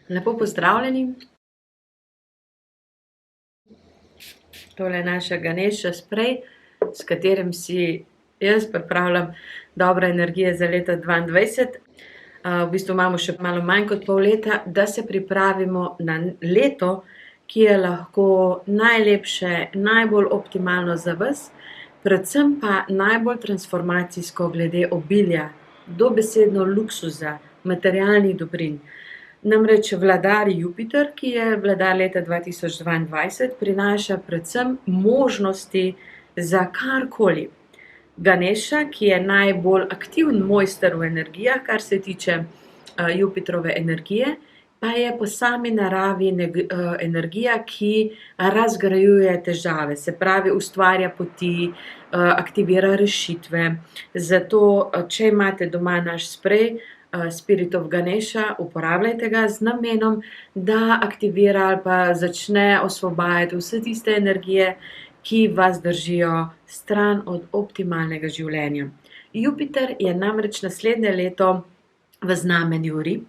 Lepo pozdravljeni. Tole je naša Ganesha sprej, s katerim si jaz pripravljam dobre energije za leto 2022. V bistvu imamo še malo manj kot pol leta, da se pripravimo na leto, ki je lahko najlepše, najbolj optimalno za vas, predvsem pa najbolj transformacijsko glede obilja, dobesedno luksuza, materialnih dobrin. Namreč vladar Jupiter, ki je vladar leta 2022, prinaša predvsem možnosti za karkoli. Ganesha, ki je najbolj aktiven mojster v energijah, kar se tiče Jupiterove energije, pa je po sami naravi energija, ki razgrajuje težave, se pravi ustvarja poti, aktivira rešitve. Zato, če imate doma naš sprej, Spirit of Ganesha, uporabljajte ga z namenom, da aktivira ali pa začne osvobajati vse tiste energije, ki vas držijo stran od optimalnega življenja. Jupiter je namreč naslednje leto v znamenju Rib,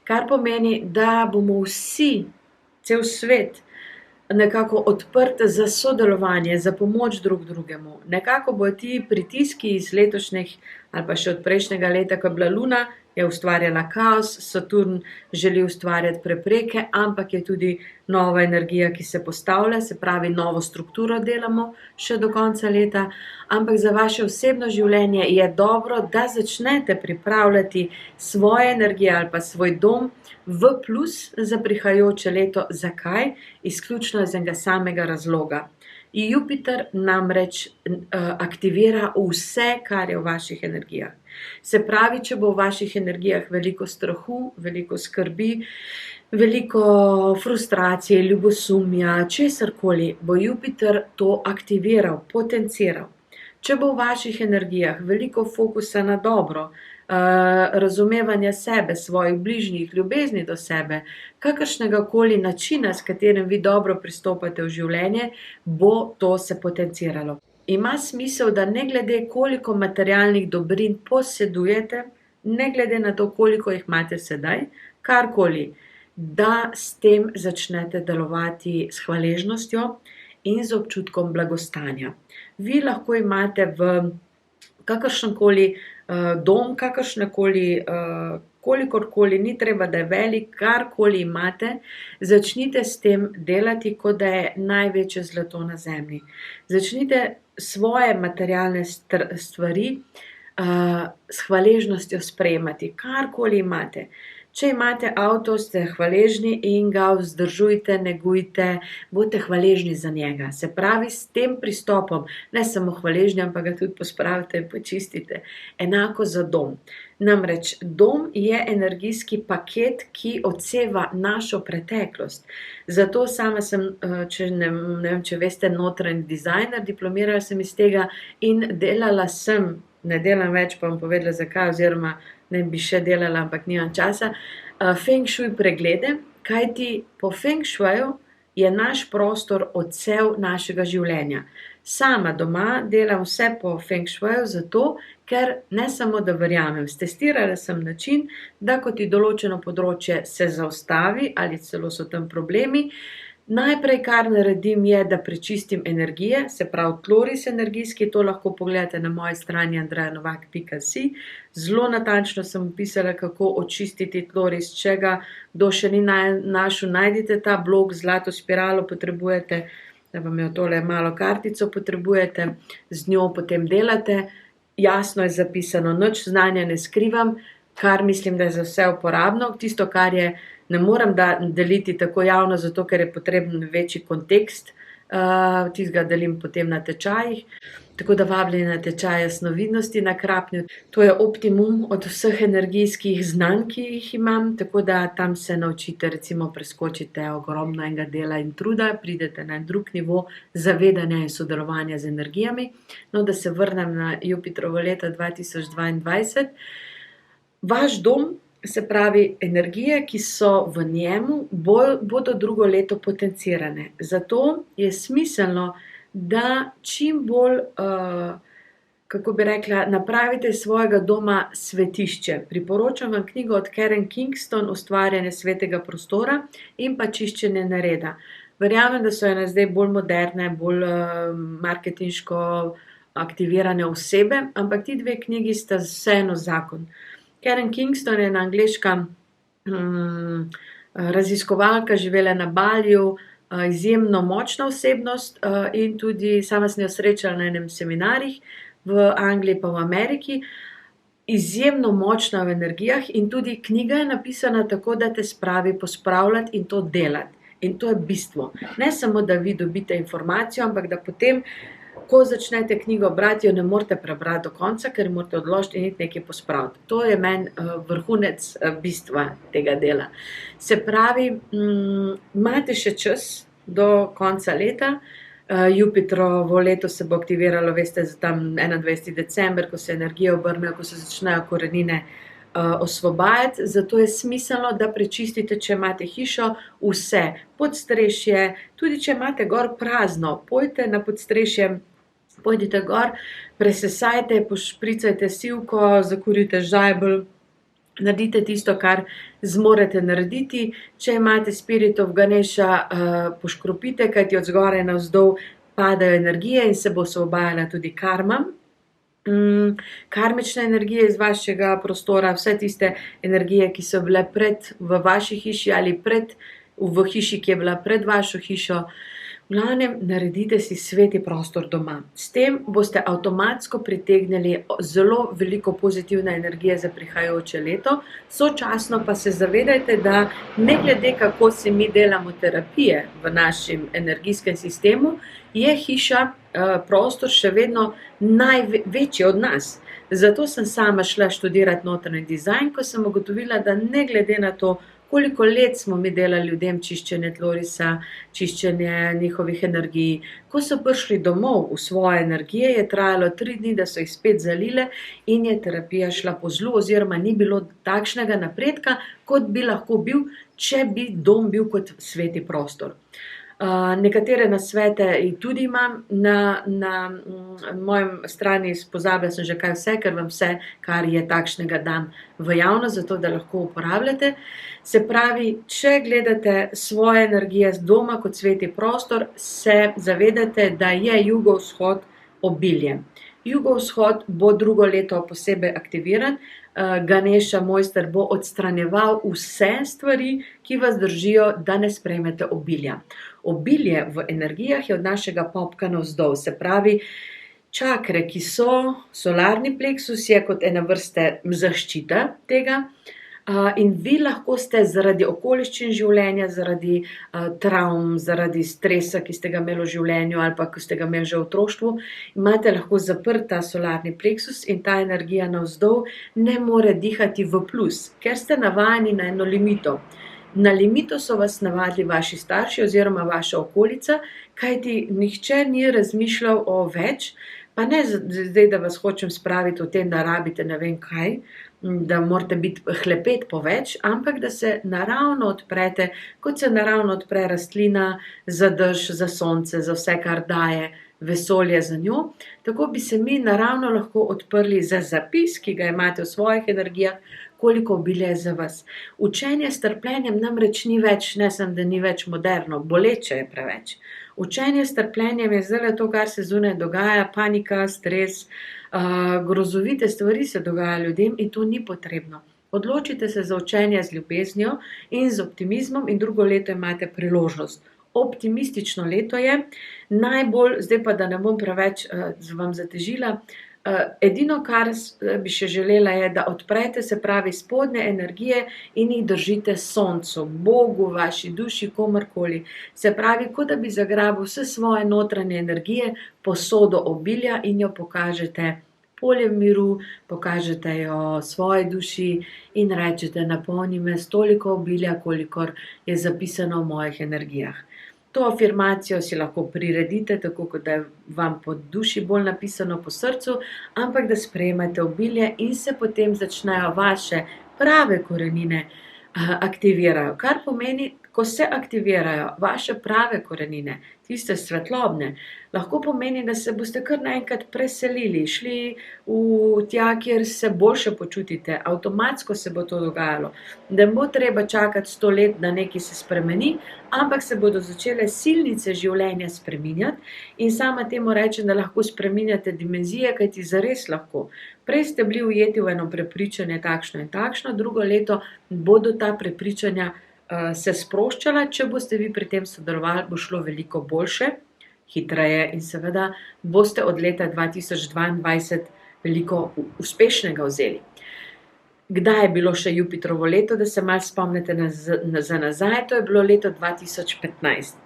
kar pomeni, da bomo vsi, cel svet, nekako odprt za sodelovanje, za pomoč drug drugemu. Nekako bodo ti pritiski iz letošnjih ali pa še od prejšnjega leta, ko je bila Luna, je ustvarjala kaos, Saturn želi ustvarjati prepreke, ampak je tudi nova energija, ki se postavlja, se pravi novo strukturo delamo še do konca leta, ampak za vaše osebno življenje je dobro, da začnete pripravljati svoje energije ali pa svoj dom v plus za prihajajoče leto. Zakaj? Izključno iz enega samega razloga. Jupiter namreč aktivira vse, kar je v vaših energijah. Se pravi, če bo v vaših energijah veliko strahu, veliko skrbi, veliko frustracije, ljubosumja, česarkoli, bo Jupiter to aktiviral, potenciral. Če bo v vaših energijah veliko fokusa na dobro, razumevanja sebe, svojih bližnjih, ljubezni do sebe, kakršnega koli načina, s katerim vi dobro pristopate v življenje, bo to se potenciralo. Ima smisel, da ne glede koliko materialnih dobrin posedujete, ne glede na to, koliko jih imate sedaj, karkoli, da s tem začnete delovati s hvaležnostjo in z občutkom blagostanja. Vi lahko imate v kakršenkoli dom, kakršnekoli, kolikorkoli, ni treba, da je velik, karkoli imate, začnite s tem delati, kot da je največje zlato na zemlji. Začnite svoje materialne stvari s hvaležnostjo sprejemati, karkoli imate. Če imate avto, ste hvaležni in ga vzdržujte, negujte, bodite hvaležni za njega. Se pravi, s tem pristopom, ne samo hvaležni, ampak ga tudi pospravite in počistite. Enako za dom. Namreč dom je energijski paket, ki odseva našo preteklost. Zato sama sem, ne vem, če veste, notranji dizajner, diplomirala sem iz tega in delala sem, ne delam več, pa bom povedala zakaj, oziroma ne bi še delala, ampak nimam časa, feng shui preglede, kajti po feng shuiju je naš prostor odsev našega življenja. Sama doma delam vse po feng shuiju zato, ker ne samo, da verjamem, stestirala sem način, da ko ti določeno področje se zaustavi ali celo so tam problemi, najprej, kar naredim, je, da prečistim energije, se pravi tloris energijski, to lahko pogledate na moji strani andreanovak.si. Zelo natančno sem opisala, kako očistiti tloris, če ga kdo še ni našel, najdite ta blog, zlato spiralo potrebujete, da vam jo tole malo kartico potrebujete, z njo potem delate. Jasno je zapisano, nič znanja ne skrivam, kar mislim, da je za vse uporabno. Tisto, kar je, ne morem deliti tako javno, zato ker je potreben večji kontekst, tistega delim potem na tečajih. Tako da vabljeni na tečaj jasnovidnosti na Krapnju. To je optimum od vseh energijskih znanj, ki jih imam, tako da tam se naučite, recimo preskočite ogromno enega dela in truda, pridete na en drug nivo zavedanja in sodelovanja z energijami. No, da se vrnem na Jupiterovo leto 2022. Vaš dom, se pravi energije, ki so v njemu, bodo drugo leto potencirane. Zato je smiselno, da čim bolj kako bi rekla, napravite iz svojega doma svetišče. Priporočam vam knjigo od Karen Kingston, Ustvarjanje svetega prostora in pa Čiščenje nereda. Verjamem, da so ene zdaj bolj moderne, bolj marketinško aktivirane osebe, ampak ti dve knjigi sta vseeno zakon. Karen Kingston je ena angleška raziskovalka, živela na Baliju, izjemno močna osebnost in tudi sama sem jo srečala na enem seminarjih v Angliji pa v Ameriki. Izjemno močna v energijah in tudi knjiga je napisana tako, da te spravi pospravljati in to delati. In to je bistvo. Ne samo, da vi dobite informacijo, ampak da potem, ko začnete knjigo brati, jo ne morete prebrati do konca, ker morate odložiti in iti nekaj pospraviti. To je meni vrhunec bistva tega dela. Se pravi, imate še čas do konca leta. Jupiterovo leto se bo aktiviralo, veste, tam 21. december, ko se energije obrnejo, ko se začnejo korenine osvobajati. Zato je smiselno, da prečistite, če imate hišo, vse. Podstrešje, tudi če imate gor prazno, pojdite na podstrešje, pojdite gor, presesajte, pošpricajte sivko, zakurite žajbelj, naredite tisto, kar zmorete narediti. Če imate Spirit of Ganesha, poškropite, kajti od zgoraj navzdol padajo energije in se bo osvobajala tudi karma. Karmične energije iz vašega prostora, vse tiste energije, ki so bile v vaši hiši ali v hiši, ki je bila pred vašo hišo. V glavnem, naredite si sveti prostor doma. S tem boste avtomatsko pritegnili zelo veliko pozitivne energije za prihajajoče leto. Sočasno pa se zavedajte, da ne glede, kako si mi delamo terapije v našem energijskem sistemu, je hiša, prostor še vedno največji od nas. Zato sem sama šla študirati notranji dizajn, ko sem ugotovila, da ne glede na to, koliko let smo mi delali ljudem čiščenje tlorisa, čiščenje njihovih energij. Ko so prišli domov v svoje energije, je trajalo 3 dni, da so jih spet zalile in je terapija šla po zlu, oziroma ni bilo takšnega napredka, kot bi lahko bil, če bi dom bil kot sveti prostor. Nekatere nasvete tudi imam na mojem strani, pozabila sem že kaj vse, ker vam vse, kar je takšnega, dam v javnost, zato da lahko uporabljate. Se pravi, če gledate svoje energije z doma kot sveti prostor, se zavedate, da je jugovzhod obilje. Jugovzhod bo drugo leto posebej aktiviran. Ganesha, mojster, bo odstranjeval vse stvari, ki vas držijo, da ne sprejmete obilja. Obilje v energijah je od našega popka navzdol, se pravi, čakre, ki so, solarni pleksus je kot ena vrste zaščita tega, in vi lahko ste zaradi okoliščin življenja, zaradi travm, zaradi stresa, ki ste ga imeli v življenju ali pa ki ste ga imeli že v otroštvu, imate lahko zaprt ta solarni pleksus in ta energija navzdol ne more dihati v plus, ker ste navajeni na eno limito. Na limito so vas navadili vaši starši oziroma vaša okolica, kajti nihče ni razmišljal o več, pa ne zdaj, da vas hočem spraviti v tem, da rabite ne vem kaj, da morate biti hlepet po več, ampak da se naravno odprete, kot se naravno odpre rastlina za dež, za sonce, za vse, kar daje vesolje za njo. Tako bi se mi naravno lahko odprli za zapis, ki ga imate v svojih energijah, koliko obilja je za vas. Učenje s trpljenjem namreč ni več, ne samo, da ni več moderno, boleče je preveč. Učenje s trpljenjem je zdaj to, kar se zunaj dogaja, panika, stres, grozovite stvari se dogajajo ljudem in to ni potrebno. Odločite se za učenje z ljubeznijo in z optimizmom in drugo leto imate priložnost. Optimistično leto je, najbolj, zdaj pa, da ne bom preveč vam zatežila, edino, kar bi še želela je, da odprete, se pravi, spodnje energije in jih držite soncu, Bogu, vaši duši, komorkoli. Se pravi, kot da bi zagrabil vse svoje notranje energije, posodo obilja in jo pokažete polje miru, pokažete jo svoji duši in rečete, napolni me s toliko obilja, kolikor je zapisano v mojih energijah. To afirmacijo si lahko priredite, tako kot da je vam po duši bolj napisano po srcu, ampak da sprejmete obilje in se potem začnejo vaše prave korenine aktivirajo. Kar pomeni, ko se aktivirajo vaše prave korenine, tiste svetlobne, lahko pomeni, da se boste kar naenkrat preselili, šli v tja, kjer se boljše počutite, avtomatsko se bo to dogajalo. Ne bo treba čakati 100 let, da nekaj se spremeni, ampak se bodo začele silnice življenja spreminjati in sama temu rečem, da lahko spreminjate dimenzije, kajti zares lahko. Prej ste bili ujeti v eno prepričanje takšno in takšno, drugo leto bodo ta prepričanja se sproščala, če boste vi pri tem sodelovali, bo šlo veliko boljše, hitreje in seveda boste od leta 2022 veliko uspešnega vzeli. Kdaj je bilo še Jupiterovo leto, da se malo spomnite za nazaj, to je bilo leto 2015.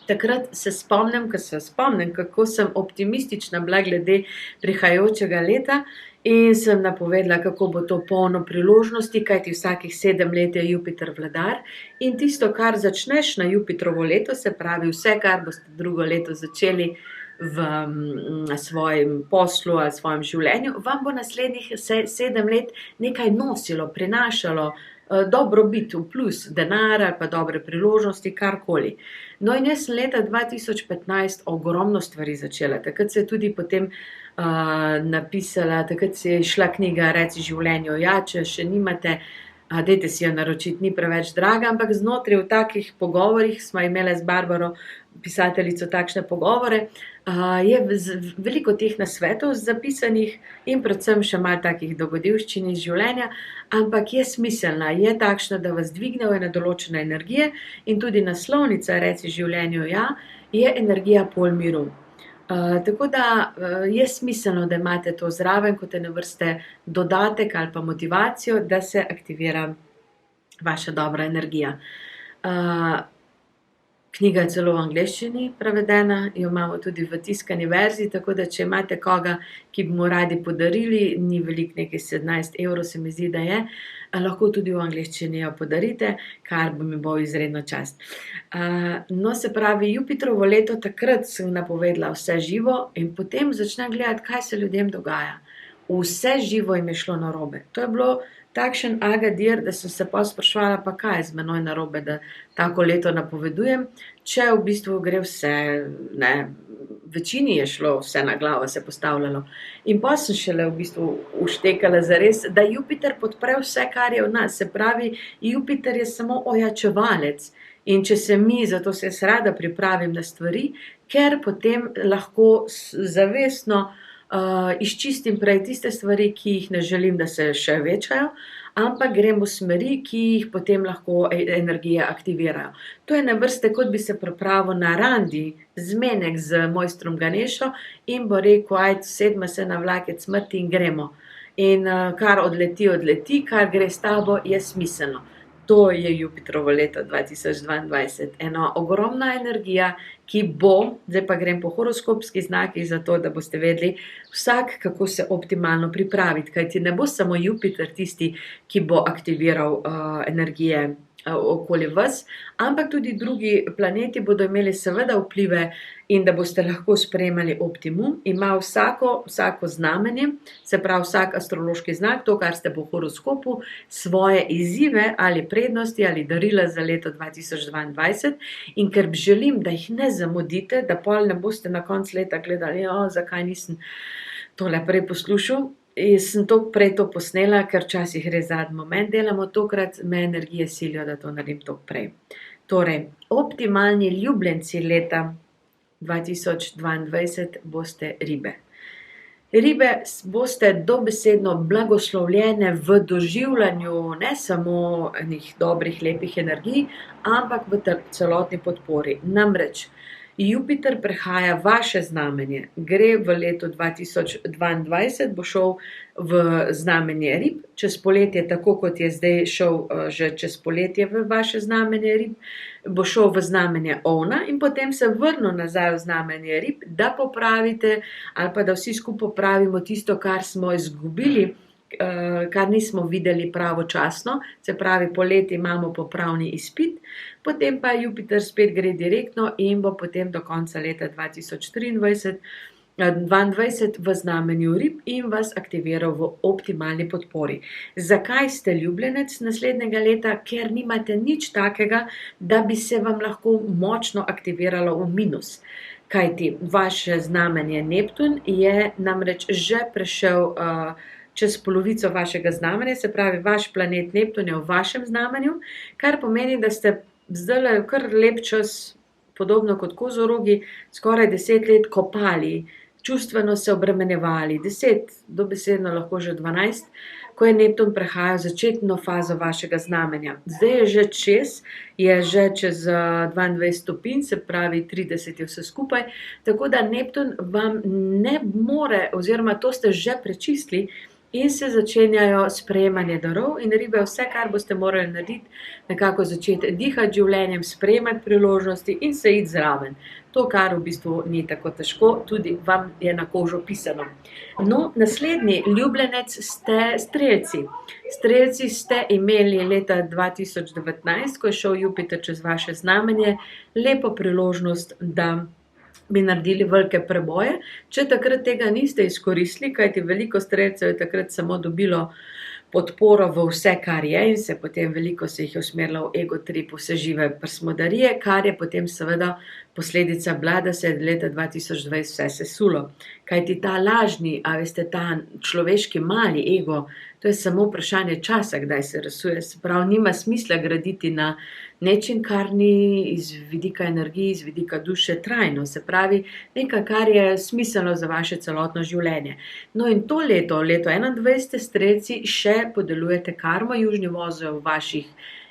Takrat se spomnim, kako sem optimistična bila glede prihajajočega leta in sem napovedala, kako bo to polno priložnosti, kajti vsakih 7 let je Jupiter vladar in tisto, kar začneš na Jupiterovo leto, se pravi vse, kar boste drugo leto začeli v svojem poslu ali svojem življenju, vam bo naslednjih 7 let nekaj nosilo, prinašalo dobrobit, v plus, denar ali pa dobre priložnosti, karkoli. No in jaz sem leta 2015 ogromno stvari začela, takrat se je tudi potem napisala, takrat se je išla knjiga Reci življenju ja, če še nimate, dajte si jo naročiti, ni preveč draga, ampak znotraj v takih pogovorih smo imele z Barbaro, pisateljico, takšne pogovore, je veliko teh nasvetov zapisanih in predvsem še malo takih dogodivščin iz življenja, ampak je smiselna, je takšna, da vas dvigne v ene določene energije in tudi naslovnica Reci življenju ja, je energija pol miru. Tako da je smiselno, da imate to zraven kot ene vrste dodatek ali pa motivacijo, da se aktivira vaša dobra energija. Knjiga je celo v angleščini prevedena, jo imamo tudi v tiskani verziji, tako da če imate koga, ki bi mu radi podarili, ni veliko, nekaj 17 evrov se mi zdi, da je, lahko tudi v angleščini jo podarite, kar mi bo izredno čast. No, se pravi, Jupiterovo leto, takrat sem napovedala vse živo in potem začnem gledati, kaj se ljudem dogaja. Vse živo jim je šlo narobe. To je bilo takšen agadir, da sem se pa spraševala, pa kaj je z menoj narobe, da tako leto napovedujem, če v bistvu gre vse, večini je šlo vse na glavo, se postavljalo. In pa sem šele v bistvu uštekala zares, da Jupiter podpre vse, kar je v nas. Se pravi, Jupiter je samo ojačevalec. In če se mi, zato se jaz rada pripravim na stvari, ker potem lahko zavestno izčistim prej tiste stvari, ki jih ne želim, da se še večajo, ampak grem v smeri, ki jih potem lahko energije aktivirajo. To je ene vrste, kot bi se pripravil na randi, zmenek z mojstrom Ganešo in bo rekel, ajde, sedma se na vlakec smrti in gremo. In kar odleti, kar gre s tabo, je smiselno. To je Jupiterovo leto 2022, ena ogromna energija, ki bo, zdaj pa grem po horoskopskih znakih, zato da boste vedeli vsak, kako se optimalno pripraviti, kajti ne bo samo Jupiter tisti, ki bo aktiviral energije okoli vas, ampak tudi drugi planeti bodo imeli seveda vplive in da boste lahko sprejemali optimum. Ima vsako znamenje, se pravi vsak astrološki znak, to, kar ste po horoskopu, svoje izzive ali prednosti ali darila za leto 2022 in ker želim, da jih ne zamudite, da pol ne boste na koncu leta gledali, zakaj nisem tole prej poslušal. Jaz sem prej to posnela, ker včasih res zadnji moment delamo, tokrat me energije silijo, da to naredim toliko prej. Torej, optimalni ljubljenci leta 2022 boste ribe. Ribe boste dobesedno blagoslovljene v doživljanju ne samo enih dobrih, lepih energij, ampak v celotni podpori. Namreč, Jupiter prehaja vaše znamenje, gre v letu 2022, bo šel v znamenje rib, čez poletje, tako kot je zdaj šel že čez poletje v vaše znamenje rib, bo šel v znamenje ovna in potem se vrnil nazaj v znamenje rib, da popravite ali pa da vsi skupaj popravimo tisto, kar smo izgubili, kar nismo videli pravočasno, se pravi, poleti imamo popravni izpit, potem pa Jupiter spet gre direktno in bo potem do konca leta 2023 22 v znamenju rib in vas aktiviral v optimalni podpori. Zakaj ste ljubljenec naslednjega leta? Ker nimate nič takega, da bi se vam lahko močno aktiviralo v minus. Kajti vaše znamenje Neptun je namreč že prešel čez polovico vašega znamenja, se pravi, vaš planet Neptun je v vašem znamenju, kar pomeni, da ste zdajle kar lep čas, podobno kot kozorogi, skoraj 10 let kopali, čustveno se obremenjevali, 10, dobesedno lahko že 12, ko je Neptun prehajal začetno fazo vašega znamenja. Zdaj je že čez 22 stopinj, se pravi 30 je vse skupaj, tako da Neptun vam ne more, oziroma to ste že prečistili, in se začenjajo sprejemanje darov in ribe, vse, kar boste morali narediti, nekako začeti dihati življenjem, sprejemati priložnosti in se iti zraven. To, kar v bistvu ni tako težko, tudi vam je na kožo pisano. No, naslednji ljubljenec ste strelci. Strelci ste imeli leta 2019, ko je šel Jupiter čez vaše znamenje, lepo priložnost, da bi naredili velike preboje. Če takrat tega niste izkoristili, kajti veliko strelcev je takrat samo dobilo podporo v vse, kar je, in se potem veliko se jih je usmerilo v ego trip, vse žive prsmodarije, kar je potem seveda posledica bila, da se je leta 2020 vse sesulo. Kajti ta lažni, a veste, ta človeški mali ego, to je samo vprašanje časa, kdaj se razsuje. Se pravi, nima smisla graditi na nečem, kar ni iz vidika energije, iz vidika duše trajno. Se pravi, nekaj, kar je smiselno za vaše celotno življenje. No in to leto 21 strelci še podeljujete karmo, južni vozel v vaših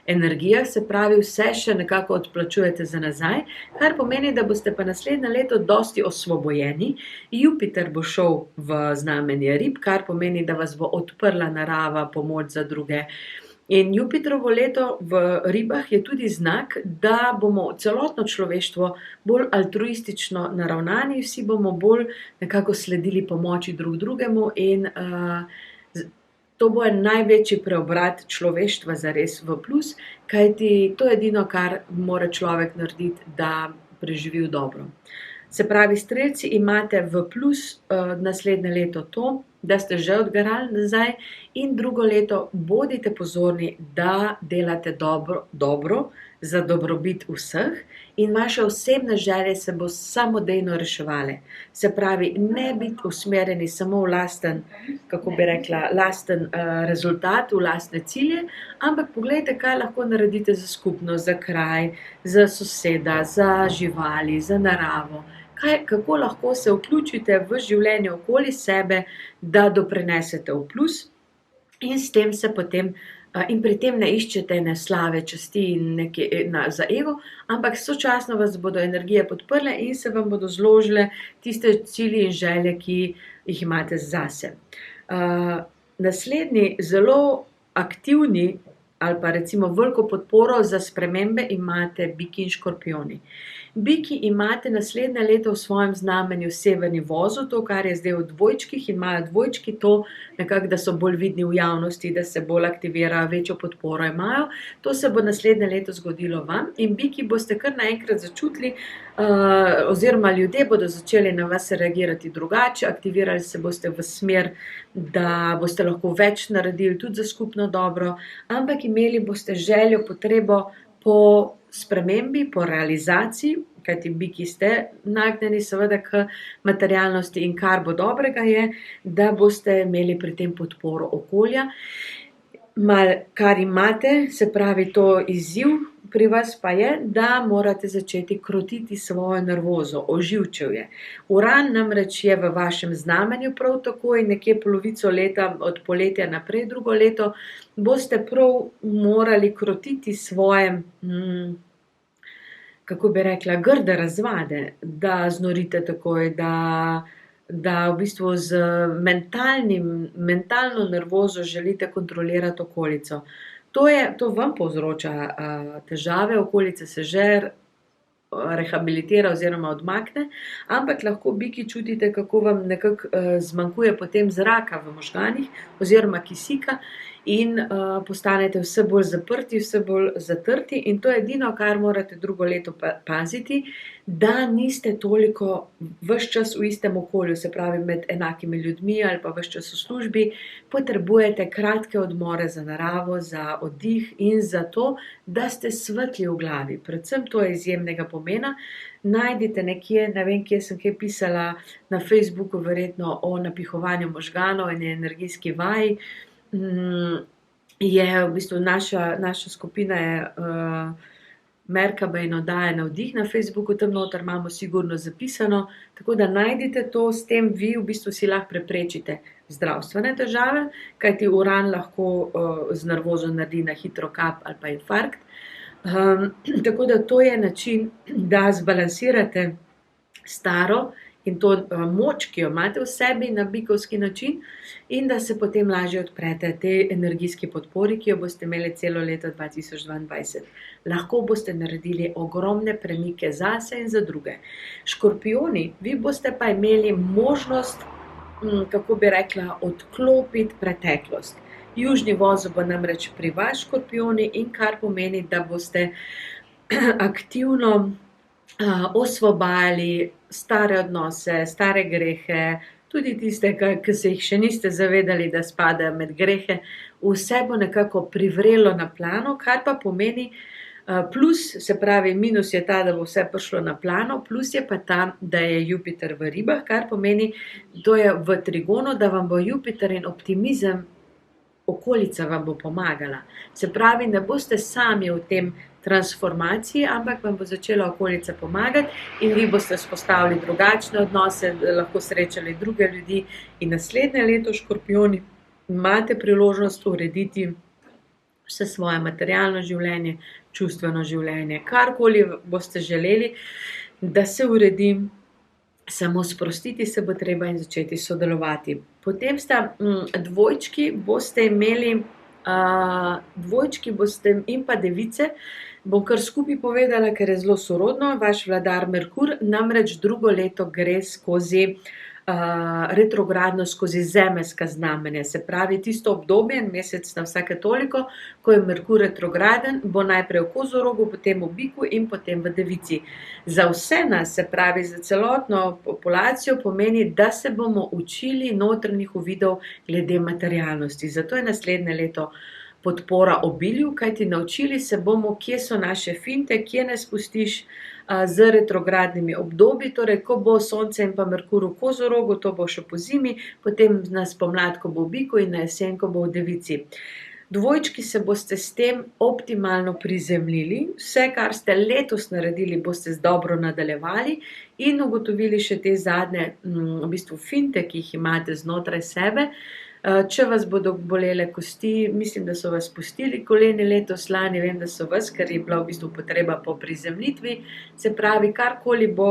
energijah, se pravi, vse še nekako odplačujete za nazaj, kar pomeni, da boste pa naslednje leto dosti osvobojeni. Jupiter bo šel v znamenje rib, kar pomeni, da vas bo odprla narava, pomoč za druge. In Jupiterovo leto v ribah je tudi znak, da bomo celotno človeštvo bolj altruistično naravnani, vsi bomo bolj nekako sledili pomoči drug drugemu in to bo največji preobrat človeštva zares v plus, kajti to je edino, kar mora človek narediti, da preživi dobro. Se pravi, strelci imate v plus naslednje leto to, da ste že odgarali nazaj, in drugo leto bodite pozorni, da delate dobro za dobrobit vseh in vaše osebne želje se bo samodejno reševale. Se pravi, ne biti usmerjeni samo v lasten, lasten rezultat, v lastne cilje, ampak poglejte, kaj lahko naredite za skupnost, za kraj, za soseda, za živali, za naravo. Kako lahko se vključite v življenje okoli sebe, da doprinesete v plus, in s tem se potem, in pri tem ne iščete ne slave, časti za ego, ampak sočasno vas bodo energije podprle in se vam bodo zložile tiste cilji in želje, ki jih imate zase. Naslednji zelo aktivni ali pa recimo veliko podporo za spremembe imate biki in škorpijoni. Biki imate naslednje leto v svojem znamenju severni vozel, to, kar je zdaj v dvojčkih, in imajo dvojčki to nekako, da so bolj vidni v javnosti, da se bolj aktivirajo, večjo podporo imajo. To se bo naslednje leto zgodilo vam in biki boste kar naenkrat začutili, oziroma ljudje bodo začeli na vas reagirati drugače, aktivirali se boste v smer, da boste lahko več naredili tudi za skupno dobro, ampak imeli boste željo, potrebo po spremembi, po realizaciji, kajti biki ste nagnjeni seveda k materialnosti, in kar bo dobrega je, da boste imeli pri tem podporo okolja. Kar imate, se pravi, to izziv pri vas pa je, da morate začeti krotiti svojo nervozo, oživčevje. Uran namreč je v vašem znamenju prav tako in nekje polovico leta, od poletja naprej drugo leto, boste prav morali krotiti svoje, kako bi rekla, grde razvade, da znorite takoj, da v bistvu z mentalno nervozo želite kontrolirati okolico. To vam povzroča težave, okolica se že rehabilitira oziroma odmakne, ampak lahko biki čutite, kako vam nekako zmanjkuje potem zraka v možganih oziroma kisika, in postanete vse bolj zaprti, vse bolj zatrti, in to je edino, kar morate drugo leto paziti, da niste toliko ves čas v istem okolju, se pravi med enakimi ljudmi ali pa ves čas v službi. Potrebujete kratke odmore za naravo, za oddih in za to, da ste svetli v glavi. Predvsem to je izjemnega pomena. Najdite nekje, ne vem, kje sem kaj pisala, na Facebooku verjetno o napihovanju možganov in energijski vaji. Je v bistvu naša skupina je Merkaba in oddaja Navdih na Facebooku, tam noter imamo sigurno zapisano, tako da najdite to, s tem vi v bistvu si lahko preprečite zdravstvene težave, kajti uran lahko z nervozo naredi na hitro kap ali pa infarkt. Tako da to je način, da zbalansirate staro in to moč, ki jo imate v sebi na bikovski način, in da se potem lažje odprete tej energijski podpori, ki jo boste imeli celo leto 2022. Lahko boste naredili ogromne premike zase in za druge. Škorpijoni, vi boste pa imeli možnost, kako bi rekla, odklopiti preteklost. Južni vozel bo namreč pri vas, škorpijoni, in kar pomeni, da boste aktivno osvobajali stare odnose, stare grehe, tudi tiste, ki se jih še niste zavedali, da spadajo med grehe. Vse bo nekako privrelo na plano, kar pa pomeni plus, se pravi minus je ta, da bo vse prišlo na plano, plus je pa ta, da je Jupiter v ribah, kar pomeni, to je v trigonu, da vam bo Jupiter in optimizem, okolica vam bo pomagala. Se pravi, ne boste sami v tem transformaciji, ampak vam bo začela okolica pomagati in vi boste vzpostavili drugačne odnose, lahko srečali druge ljudi in naslednje leto, škorpijoni, imate priložnost urediti vse svoje materialno življenje, čustveno življenje, karkoli boste želeli, da se uredi, samo sprostiti se bo treba in začeti sodelovati. Potem sta dvojčki, boste imeli in pa device, bom kar skupaj povedala, ker je zelo sorodno. Vaš vladar Merkur namreč drugo leto gre skozi retrogradno, skozi zemeljska znamenja. Se pravi, tisto obdobje, en mesec na vsake toliko, ko je Merkur retrograden, bo najprej v Kozorogu, potem v Biku in potem v Devici. Za vse nas, se pravi za celotno populacijo, pomeni, da se bomo učili notranjih uvidov glede materialnosti. Zato je naslednje leto podpora obilju, kajti naučili se bomo, kje so naše finte, kje ne spustiš z retrogradnimi obdobji, torej ko bo Sonce in pa Merkur v Kozorogu, to bo še po zimi, potem na spomlad, ko bo v Biku, in na jesen, ko bo v Devici. Dvojčki se boste s tem optimalno prizemljili, vse, kar ste letos naredili, boste dobro nadaljevali in ugotovili še te zadnje v bistvu finte, ki jih imate znotraj sebe. Če vas bodo bolele kosti, mislim, da so vas pustili koleni letos, lani vem, da so vas, ker je bila v bistvu potreba po prizemljitvi. Se pravi, karkoli bo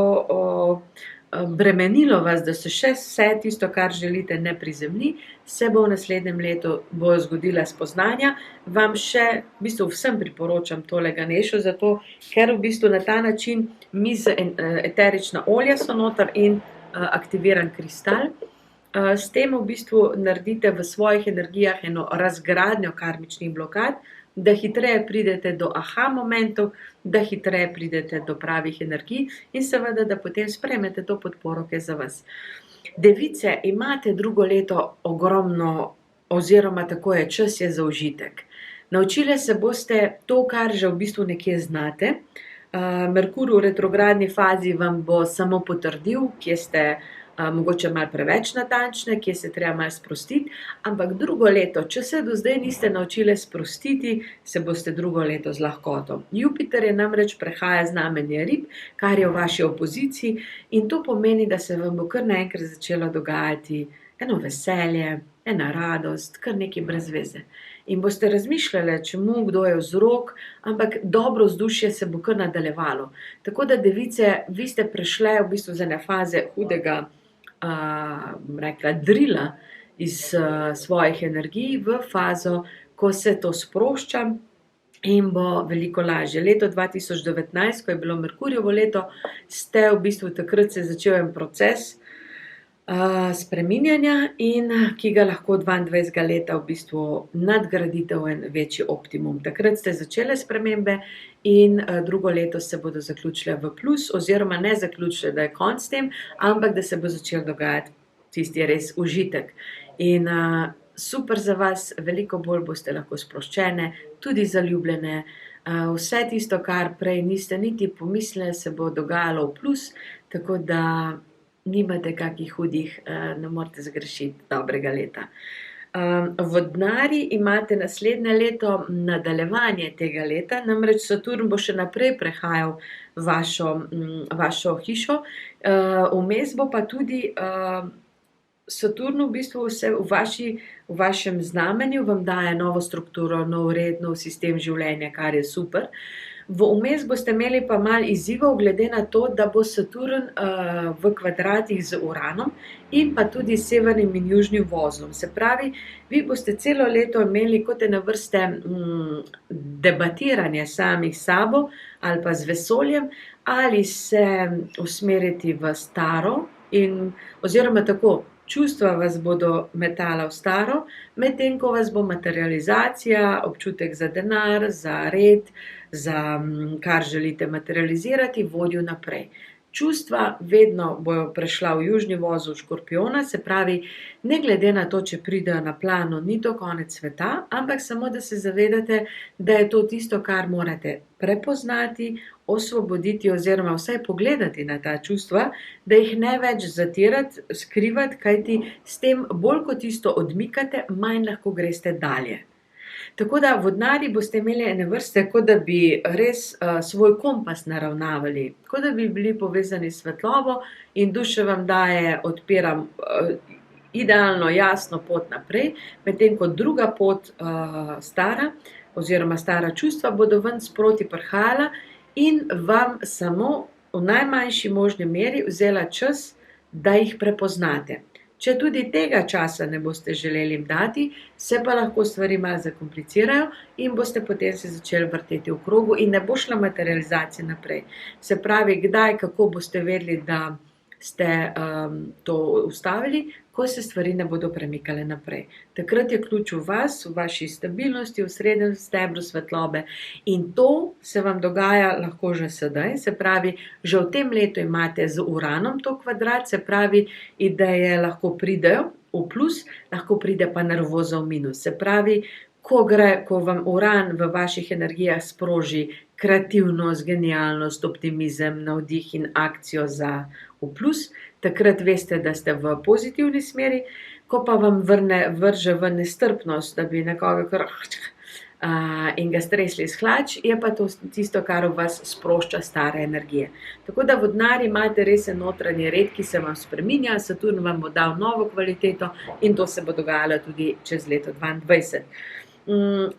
bremenilo vas, da se še vse tisto, kar želite, ne prizemlji, se bo v naslednjem letu bojo zgodila spoznanja. Vam še, v bistvu vsem priporočam tole Ganešo, zato ker v bistvu na ta način eterična olja so noter in aktiviran kristal. S tem v bistvu naredite v svojih energijah eno razgradnjo karmičnih blokad, da hitreje pridete do aha momentov, da hitreje pridete do pravih energij in seveda, da potem sprejmete to podporo, ki je za vas. Device, imate drugo leto ogromno, oziroma tako je, čas je za užitek. Naučili se boste to, kar že v bistvu nekje znate. Merkur v retrogradni fazi vam bo samo potrdil, kje ste mogoče malo preveč natančne, kje se treba malo sprostiti, ampak drugo leto, če se do zdaj niste naučili sprostiti, se boste drugo leto z lahkoto. Jupiter je namreč prehaja znamenje rib, kar je v vaši opoziciji, in to pomeni, da se vam bo kar naenkrat začelo dogajati eno veselje, ena radost, kar nekaj brez veze. In boste razmišljali, čemu, kdo je vzrok, ampak dobro vzdušje se bo kar nadaljevalo. Tako da, device, vi ste prešle v bistvu z ene faze hudega drila iz svojih energij v fazo, ko se to sprošča in bo veliko lažje. Leto 2019, ko je bilo Merkurjevo leto, ste v bistvu takrat se začel en proces spreminjanja in ki ga lahko 22. leta v bistvu nadgradite v en večji optimum. Takrat ste začele spremembe in drugo leto se bodo zaključile v plus, oziroma ne zaključile, da je konec s tem, ampak da se bo začel dogajati tisti res užitek. In super za vas, veliko bolj boste lahko sproščene, tudi zaljubljene. Vse tisto, kar prej niste niti pomislili, se bo dogajalo v plus, tako da nimate kakih hudih, ne morete zgrešiti dobrega leta. Vodnarji imate naslednje leto nadaljevanje tega leta, namreč Saturn bo še naprej prehajal vašo hišo, vmes bo pa tudi Saturn v bistvu vse v vašem znamenju vam daje novo strukturo, nov red, nov sistem življenja, kar je super. Vmes boste imeli pa malo izzivov, glede na to, da bo Saturn v kvadratih z Uranom in pa tudi severnim in južnim vozlom. Se pravi, vi boste celo leto imeli kot ene vrste debatiranje samih sabo ali pa z vesoljem, ali se usmeriti v staro oziroma tako, čustva vas bodo metala v staro, medtem ko vas bo materializacija, občutek za denar, za red, za kar želite materializirati, vodil naprej. Čustva vedno bojo prešla v južni vozel Škorpijona, se pravi, ne glede na to, če pridejo na plano, ni to konec sveta, ampak samo, da se zavedate, da je to tisto, kar morate prepoznati, osvoboditi oziroma vsaj pogledati na ta čustva, da jih ne več zatirati, skrivati, kajti s tem bolj kot tisto odmikate, manj lahko greste dalje. Tako da vodnarji boste imeli ene vrste, kot da bi res svoj kompas naravnavali, kot da bi bili povezani s svetlobo in duša vam daje, odpira idealno jasno pot naprej, medtem ko druga pot stara oziroma stara čustva bodo ven sproti prihajala in vam samo v najmanjši možni meri vzela čas, da jih prepoznate. Če tudi tega časa ne boste želeli jim dati, se pa lahko stvari malo zakomplicirajo in boste potem se začeli vrteti v krogu in ne bo šla materializacija naprej. Se pravi, kdaj, kako boste vedeli, da ste to ustavili, ko se stvari ne bodo premikale naprej. Takrat je ključ v vas, v vaši stabilnosti, v srednjem stebru svetlobe in to se vam dogaja lahko že sedaj, se pravi, že v tem letu imate z Uranom to kvadrat, se pravi, ideje lahko pridejo v plus, lahko pride pa nervoza v minus. Se pravi, ko vam Uran v vaših energijah sproži kreativnost, genialnost, optimizem, navdih in akcijo za v plus, takrat veste, da ste v pozitivni smeri, ko pa vam vrže v nestrpnost, da bi nekoga in ga stresli s hlač, je pa to tisto, kar v vas sprošča stare energije. Tako da vodnarji imate res notranji red, ki se vam spreminja, Saturn vam bo dal novo kvaliteto in to se bo dogajalo tudi čez leto 2022.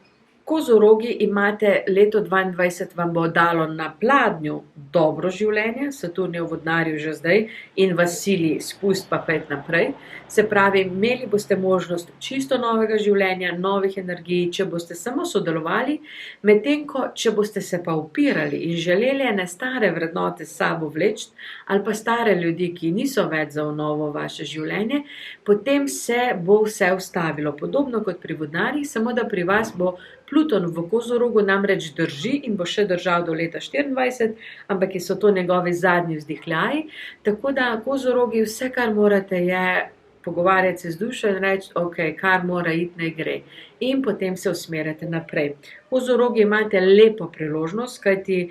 Kozorogi imate leto 2022 vam bo dalo na pladnju dobro življenje, Saturn je v vodnarju že zdaj in vas sili spust pa pet naprej. Se pravi, imeli boste možnost čisto novega življenja, novih energij, če boste samo sodelovali, medtem ko, če boste se pa upirali in želeli ene stare vrednote s sabo vleči ali pa stare ljudi, ki niso več za v novo vaše življenje, potem se bo vse ustavilo. Podobno kot pri vodnarjih, samo da pri vas bo Pluton v Kozorogu namreč drži in bo še držal do leta 2024, ampak so to njegovi zadnji vzdihljaji, tako da Kozorogi vse, kar morate, je pogovarjati se z dušo in reči, ok, kar mora iti, naj gre. In potem se usmerjate naprej. Kozorogi imate lepo priložnost, kajti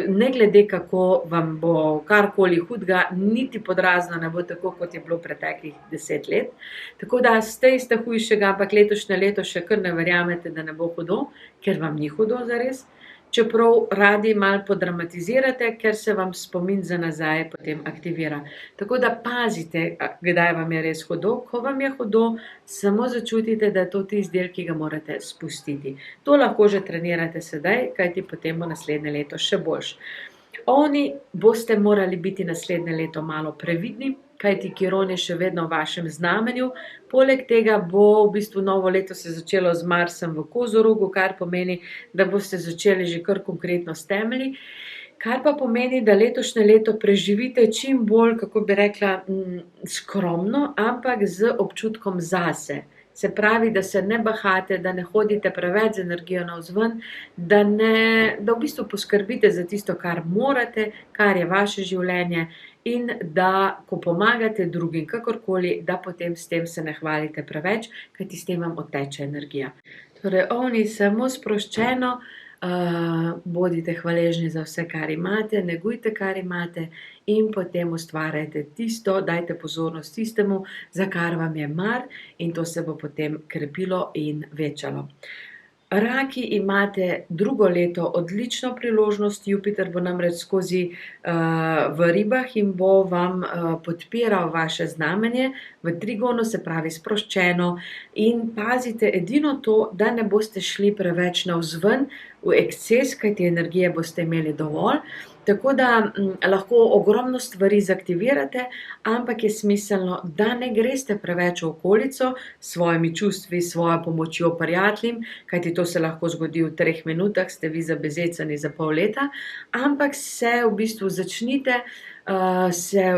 ne glede kako vam bo karkoli hudega, niti podrazno ne bo tako, kot je bilo preteklih 10 let. Tako da ste hujšega, ampak letošnje leto še kar ne verjamete, da ne bo hudo, ker vam ni hudo zares. Čeprav radi malo podramatizirate, ker se vam spomin za nazaj potem aktivira. Tako da pazite, kdaj vam je res hudo. Ko vam je hudo, samo začutite, da je to tisti del, ki ga morate spustiti. To lahko že trenirate sedaj, kajti potem bo naslednje leto še boljše. Oni boste morali biti naslednje leto malo previdni, kajti Kiron je še vedno v vašem znamenju. Poleg tega bo v bistvu novo leto se začelo z Marsom v Kozorogu, kar pomeni, da boste začeli že kar konkretno s temelji. Kar pa pomeni, da letošnje leto preživite čim bolj, kako bi rekla, skromno, ampak z občutkom zase. Se pravi, da se ne bahate, da ne hodite preveč z energijo navzven, da v bistvu poskrbite za tisto, kar morate, kar je vaše življenje, in da, ko pomagate drugim, kakorkoli, da potem s tem se ne hvalite preveč, kajti s tem vam odteče energija. Torej, ovni, samo sproščeno, bodite hvaležni za vse, kar imate, negujte, kar imate, in potem ustvarjajte tisto, dajte pozornost tistemu, za kar vam je mar, in to se bo potem krepilo in večalo. Raki, imate drugo leto odlično priložnost, Jupiter bo namreč skozi v ribah in bo vam podpiral vaše znamenje v trigonu, se pravi sproščeno, in pazite edino to, da ne boste šli preveč navzven v eksces, kajti energije boste imeli dovolj. Tako da lahko ogromno stvari zaktivirate, ampak je smiselno, da ne greste preveč v okolico s svojimi čustvi, s svojo pomočjo prijateljem, kajti to se lahko zgodi v 3 minutah, ste vi zabezecani za pol leta, ampak se v bistvu začnite se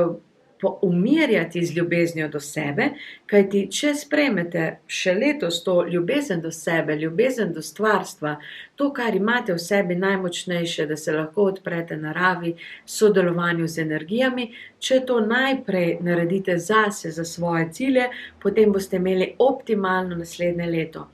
umirjati z ljubeznijo do sebe, kajti če sprejmete še letos to ljubezen do sebe, ljubezen do stvarstva, to, kar imate v sebi najmočnejše, da se lahko odprete naravi, sodelovanju z energijami, če to najprej naredite zase, za svoje cilje, potem boste imeli optimalno naslednje leto.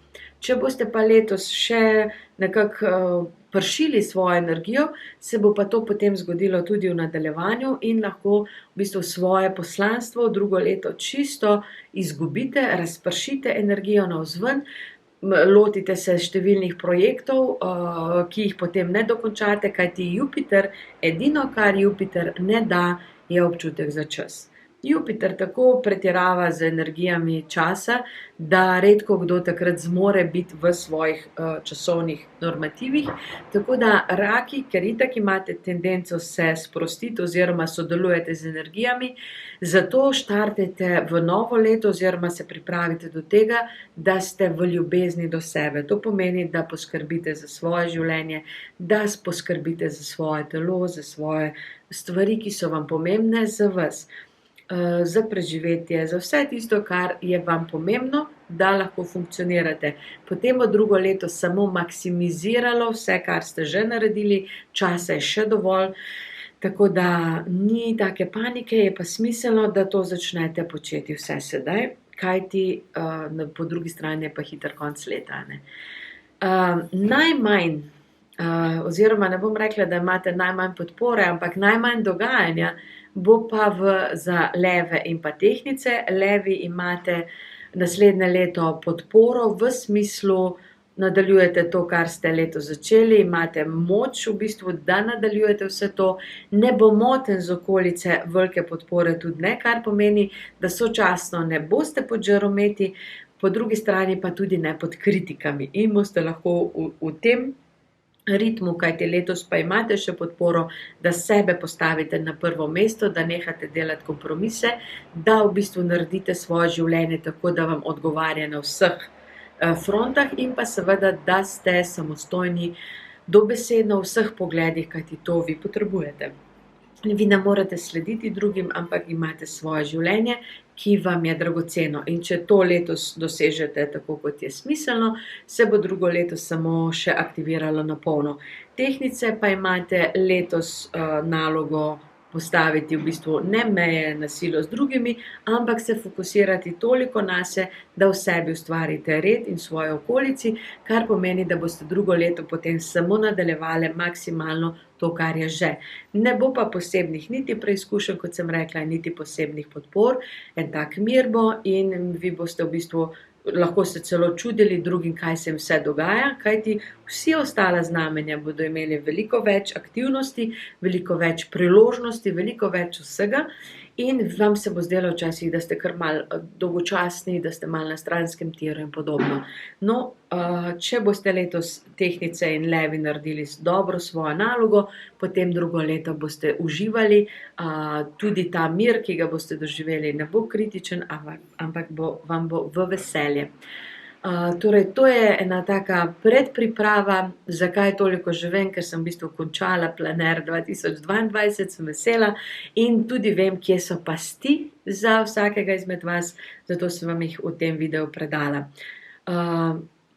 Če boste pa letos še nekako pršili svojo energijo, se bo pa to potem zgodilo tudi v nadaljevanju in lahko v bistvu svoje poslanstvo drugo leto čisto izgubite, razpršite energijo navzven, lotite se številnih projektov, ki jih potem ne dokončate, kajti Jupiter, edino, kar Jupiter ne da, je občutek za čas. Jupiter tako pretirava z energijami časa, da redko kdo takrat zmore biti v svojih časovnih normativih. Tako da raki, ker itak imate tendenco se sprostiti oziroma sodelujete z energijami, zato štartajte v novo leto oziroma se pripravite do tega, da ste v ljubezni do sebe. To pomeni, da poskrbite za svoje življenje, da poskrbite za svoje telo, za svoje stvari, ki so vam pomembne, za vas. Za preživetje, za vse tisto, kar je vam pomembno, da lahko funkcionirate. Potem bo drugo leto samo maksimiziralo vse, kar ste že naredili, časa je še dovolj, tako da ni take panike, je pa smiselno, da to začnete početi vse sedaj, kajti po drugi strani je pa hiter konec leta, ne. Najmanj, oziroma ne bom rekla, da imate najmanj podpore, ampak najmanj dogajanja, bo pa za leve in pa tehtnice. Levi imate naslednje leto podporo v smislu, nadaljujete to, kar ste letos začeli, imate moč v bistvu, da nadaljujete vse to, ne bo motenj z okolice, velike podpore tudi ne, kar pomeni, da sočasno ne boste pod žarometi, po drugi strani pa tudi ne pod kritikami in boste lahko v tem ritmu, kajti letos pa imate še podporo, da sebe postavite na prvo mesto, da nehate delati kompromise, da v bistvu naredite svoje življenje tako, da vam odgovarja na vseh frontah in pa seveda, da ste samostojni dobesedno v vseh pogledih, kajti to vi potrebujete. Vi ne morete slediti drugim, ampak imate svoje življenje, ki vam je dragoceno. In če to letos dosežete tako, kot je smiselno, se bo drugo leto samo še aktiviralo na polno. Tehtnice pa imate letos nalogo postaviti v bistvu ne meje na silo z drugimi, ampak se fokusirati toliko nase, da v sebi ustvarite red in svoji okolici, kar pomeni, da boste drugo leto potem samo nadaljevali maksimalno to, kar je že. Ne bo pa posebnih niti preizkušenj, kot sem rekla, niti posebnih podpor, en tak mir bo in vi boste v bistvu lahko se celo čudili drugim, kaj se jim vse dogaja, kajti vsi ostala znamenja bodo imeli veliko več aktivnosti, veliko več priložnosti, veliko več vsega in vam se bo zdelo včasih, da ste kar malo dolgočasni, da ste malo na stranskem tiru in podobno. No, če boste letos tehtnice in levi naredili dobro svojo nalogo, potem drugo leto boste uživali, tudi ta mir, ki ga boste doživeli, ne bo kritičen, ampak vam bo v veselje. Torej, to je ena taka predpriprava, zakaj toliko že vem, ker sem v bistvu končala Planer 2022, sem vesela in tudi vem, kje so pasti za vsakega izmed vas, zato sem vam jih v tem videu predala.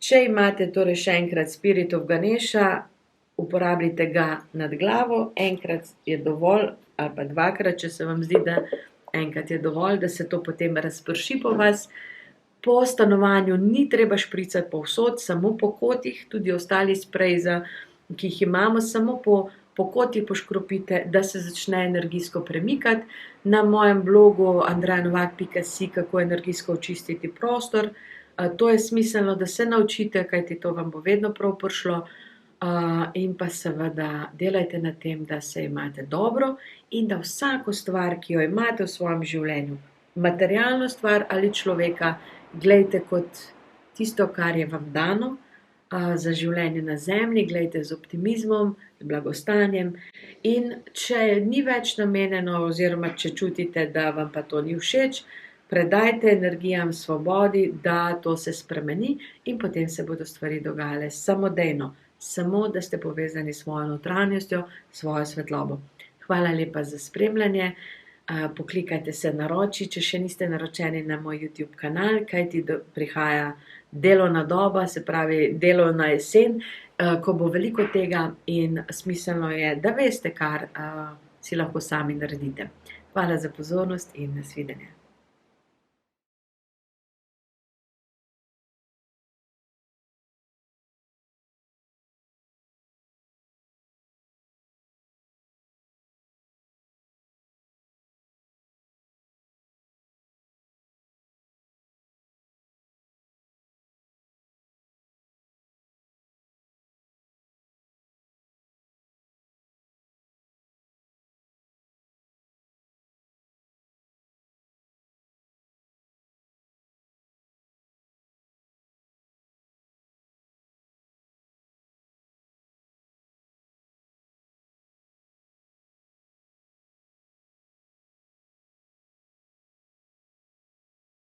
Če imate torej še enkrat Spirit of Ganesha, uporabljite ga nad glavo, enkrat je dovolj, ali pa dvakrat, če se vam zdi, da enkrat je dovolj, da se to potem razprši po vas. Po stanovanju ni treba špricati povsod, samo po kotih, tudi ostali spreji, ki jih imamo, samo po kotih poškropite, da se začne energijsko premikati. Na mojem blogu andreanovak.si, kako energijsko očistiti prostor, to je smiselno, da se naučite, kajti to vam bo vedno prav prišlo. In pa seveda delajte na tem, da se imate dobro in da vsako stvar, ki jo imate v svojem življenju, materialno stvar ali človeka, glejte kot tisto, kar je vam dano za življenje na zemlji, glejte z optimizmom, z blagostanjem. In če ni več namenjeno oziroma če čutite, da vam pa to ni všeč, predajte energijam svobodi, da to se spremeni in potem se bodo stvari dogajale samodejno. Samo, da ste povezani s svojo notranjostjo, svojo svetlobo. Hvala lepa za spremljanje. Poklikajte se naroči, če še niste naročeni na moj YouTube kanal, kajti prihaja delovna doba, se pravi delovna jesen, ko bo veliko tega in smiselno je, da veste, kar si lahko sami naredite. Hvala za pozornost in nasvidenje.